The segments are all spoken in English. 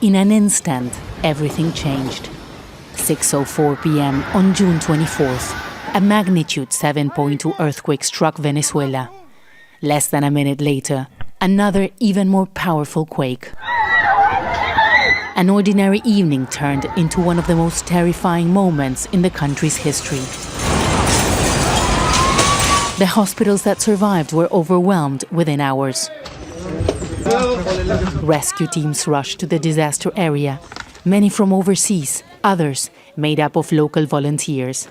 In an instant, everything changed. 6:04 p.m. on June 24th, a magnitude 7.2 earthquake struck Venezuela. Less than a minute later, another even more powerful quake. An ordinary evening turned into one of the most terrifying moments in the country's history. The hospitals that survived were overwhelmed within hours. Rescue teams rushed to the disaster area, many from overseas, others made up of local volunteers.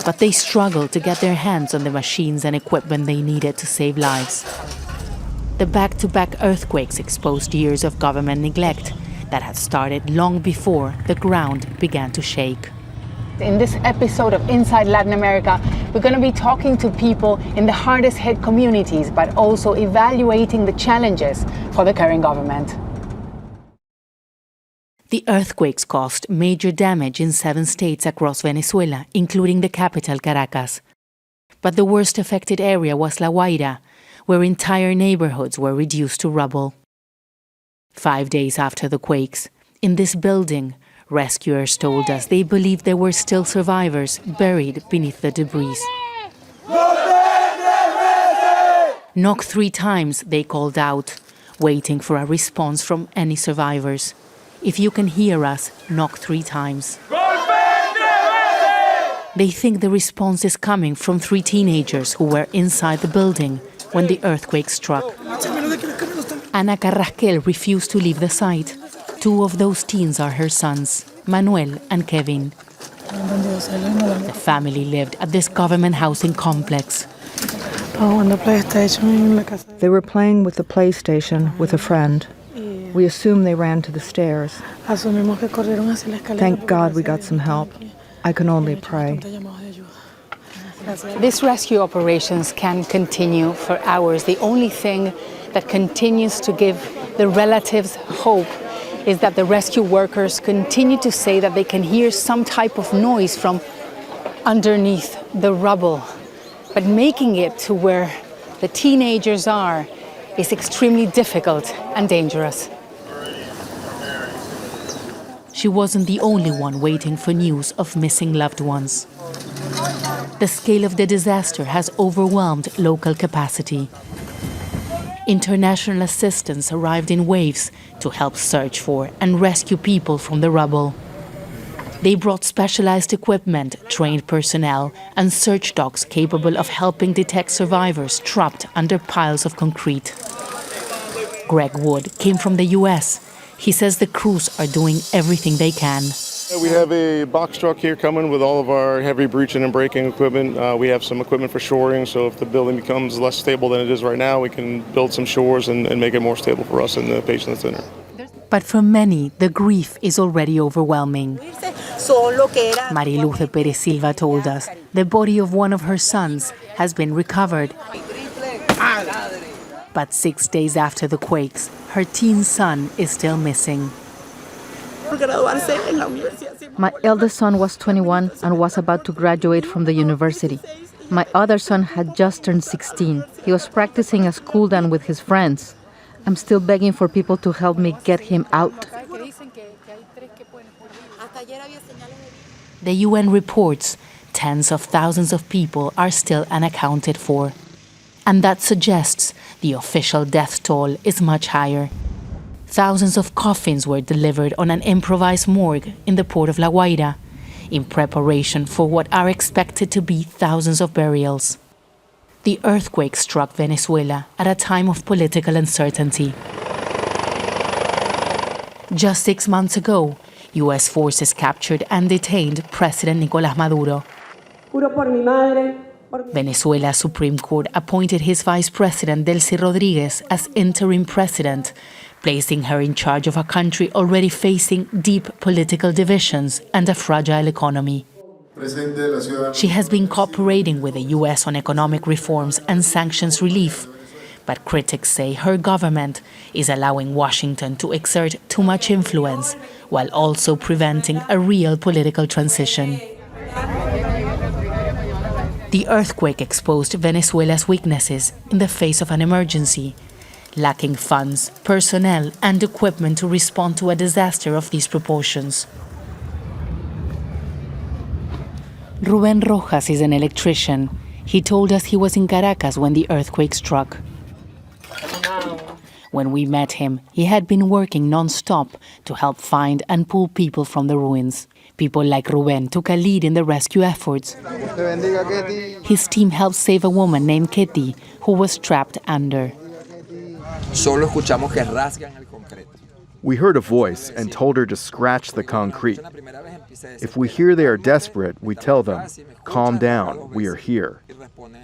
But they struggled to get their hands on the machines and equipment they needed to save lives. The back-to-back earthquakes exposed years of government neglect that had started long before the ground began to shake. In this episode of Inside Latin America, we're going to be talking to people in the hardest hit communities, but also evaluating the challenges for the current government. The earthquakes caused major damage in 7 states across Venezuela, including the capital, Caracas. But the worst affected area was La Guaira, where entire neighborhoods were reduced to rubble. 5 days after the quakes, in this building, rescuers told us they believed there were still survivors buried beneath the debris. Knock 3 times, they called out, waiting for a response from any survivors. If you can hear us, knock 3 times. They think the response is coming from 3 teenagers who were inside the building when the earthquake struck. Ana Carrasquel refused to leave the site. 2 of those teens are her sons, Manuel and Kevin. The family lived at this government housing complex. They were playing with the PlayStation with a friend. We assume they ran to the stairs. Thank God we got some help. I can only pray. These rescue operations can continue for hours. The only thing that continues to give the relatives hope is that the rescue workers continue to say that they can hear some type of noise from underneath the rubble. But making it to where the teenagers are is extremely difficult and dangerous. She wasn't the only one waiting for news of missing loved ones. The scale of the disaster has overwhelmed local capacity. International assistance arrived in waves to help search for and rescue people from the rubble. They brought specialized equipment, trained personnel, and search dogs capable of helping detect survivors trapped under piles of concrete. Greg Wood came from the US. He says the crews are doing everything they can. We have a box truck here coming with all of our heavy breaching and breaking equipment. We have some equipment for shoring, so if the building becomes less stable than it is right now, we can build some shores and make it more stable for us and the patient that's in there. But for many, the grief is already overwhelming. Mariluz de Perez Silva told us the body of one of her sons has been recovered. But 6 days after the quakes, her teen son is still missing. My eldest son was 21 and was about to graduate from the university. My other son had just turned 16. He was practicing a school dance with his friends. I'm still begging for people to help me get him out. The UN reports tens of thousands of people are still unaccounted for. And that suggests the official death toll is much higher. Thousands of coffins were delivered on an improvised morgue in the port of La Guaira, in preparation for what are expected to be thousands of burials. The earthquake struck Venezuela at a time of political uncertainty. Just 6 months ago, US forces captured and detained President Nicolás Maduro. Venezuela's Supreme Court appointed his vice president, Delcy Rodriguez, as interim president, placing her in charge of a country already facing deep political divisions and a fragile economy. She has been cooperating with the US on economic reforms and sanctions relief, but critics say her government is allowing Washington to exert too much influence while also preventing a real political transition. The earthquake exposed Venezuela's weaknesses in the face of an emergency. lacking funds, personnel, and equipment to respond to a disaster of these proportions. Rubén Rojas is an electrician. He told us he was in Caracas when the earthquake struck. When we met him, he had been working non-stop to help find and pull people from the ruins. People like Rubén took a lead in the rescue efforts. His team helped save a woman named Ketty, who was trapped under. We heard a voice and told her to scratch the concrete. If we hear they are desperate, we tell them, "Calm down, we are here."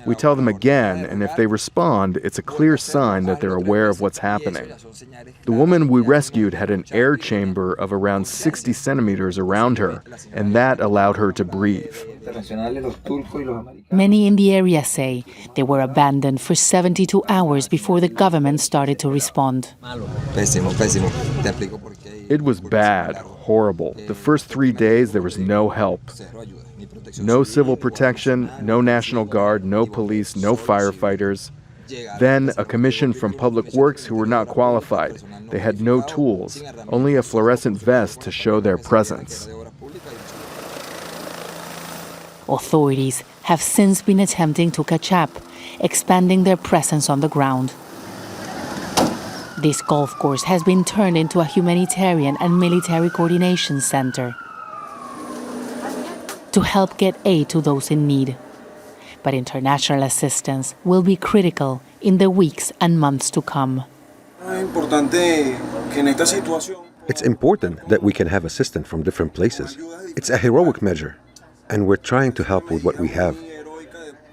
We tell them again, and if they respond, it's a clear sign that they're aware of what's happening. The woman we rescued had an air chamber of around 60 centimeters around her, and that allowed her to breathe. Many in the area say they were abandoned for 72 hours before the government started to respond. It was bad, horrible. The first 3 days, there was no help. No civil protection, no National Guard, no police, no firefighters. Then a commission from Public Works who were not qualified. They had no tools, only a fluorescent vest to show their presence. Authorities have since been attempting to catch up, expanding their presence on the ground. This golf course has been turned into a humanitarian and military coordination center to help get aid to those in need. But international assistance will be critical in the weeks and months to come. It's important that we can have assistance from different places. It's a heroic measure, and we're trying to help with what we have.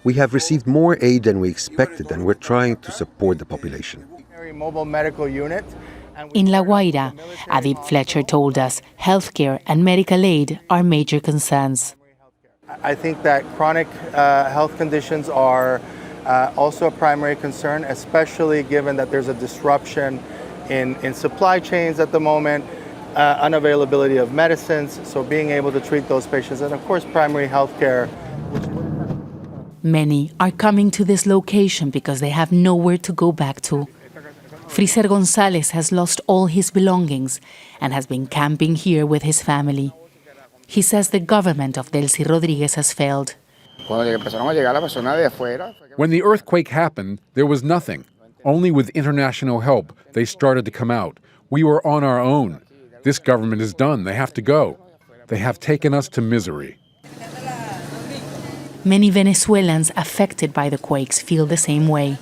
We have received more aid than we expected, and we're trying to support the population. Mobile medical unit. In La Guaira, Adib Fletcher told us healthcare and medical aid are major concerns. I think that chronic health conditions are also a primary concern, especially given that there's a disruption in supply chains at the moment, unavailability of medicines, so being able to treat those patients, and of course primary health care. Many are coming to this location because they have nowhere to go back to. Friser González has lost all his belongings and has been camping here with his family. He says the government of Delcy Rodriguez has failed. When the earthquake happened, there was nothing. Only with international help, they started to come out. We were on our own. This government is done. They have to go. They have taken us to misery. Many Venezuelans affected by the quakes feel the same way,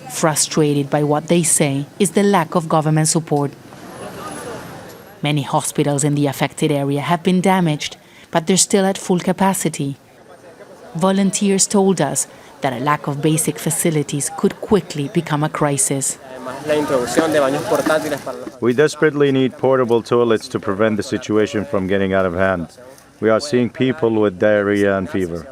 frustrated by what they say is the lack of government support. Many hospitals in the affected area have been damaged, but they're still at full capacity. Volunteers told us that a lack of basic facilities could quickly become a crisis. We desperately need portable toilets to prevent the situation from getting out of hand. We are seeing people with diarrhea and fever.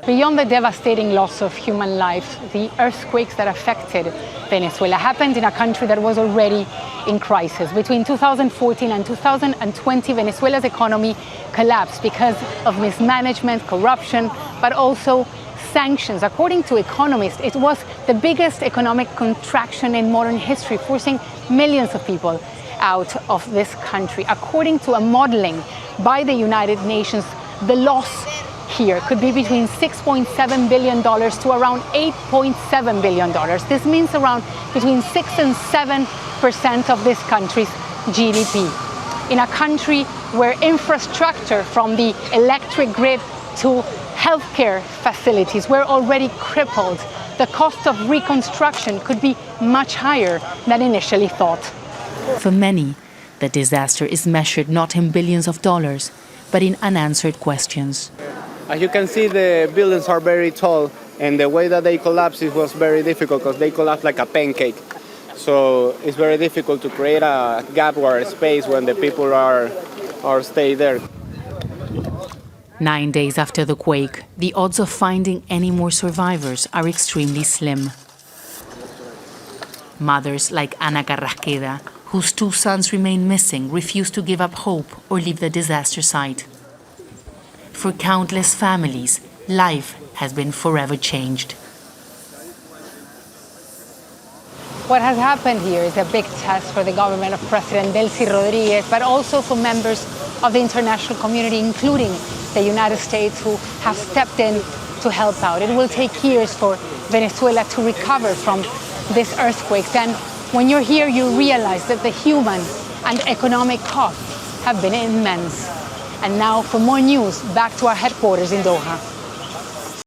Beyond the devastating loss of human life, the earthquakes that affected Venezuela happened in a country that was already in crisis. Between 2014 and 2020, Venezuela's economy collapsed because of mismanagement, corruption, but also sanctions. According to economists, it was the biggest economic contraction in modern history, forcing millions of people out of this country. According to a modeling by the United Nations, the loss here could be between $6.7 billion to around $8.7 billion. This means around between 6 and 7% of this country's GDP. In a country where infrastructure from the electric grid to healthcare facilities were already crippled, the cost of reconstruction could be much higher than initially thought. For many, the disaster is measured not in billions of dollars, but in unanswered questions. As you can see, the buildings are very tall, and the way that they collapsed it was very difficult because they collapsed like a pancake. So it's very difficult to create a gap or a space when the people are stay there. 9 days after the quake, the odds of finding any more survivors are extremely slim. Mothers like Ana Carrasqueda, whose 2 sons remain missing, refuse to give up hope or leave the disaster site. For countless families, life has been forever changed. What has happened here is a big test for the government of President Delcy Rodriguez, but also for members of the international community, including the United States, who have stepped in to help out. It will take years for Venezuela to recover from these earthquakes. And when you're here, you realize that the human and economic costs have been immense. And now for more news, back to our headquarters in Doha.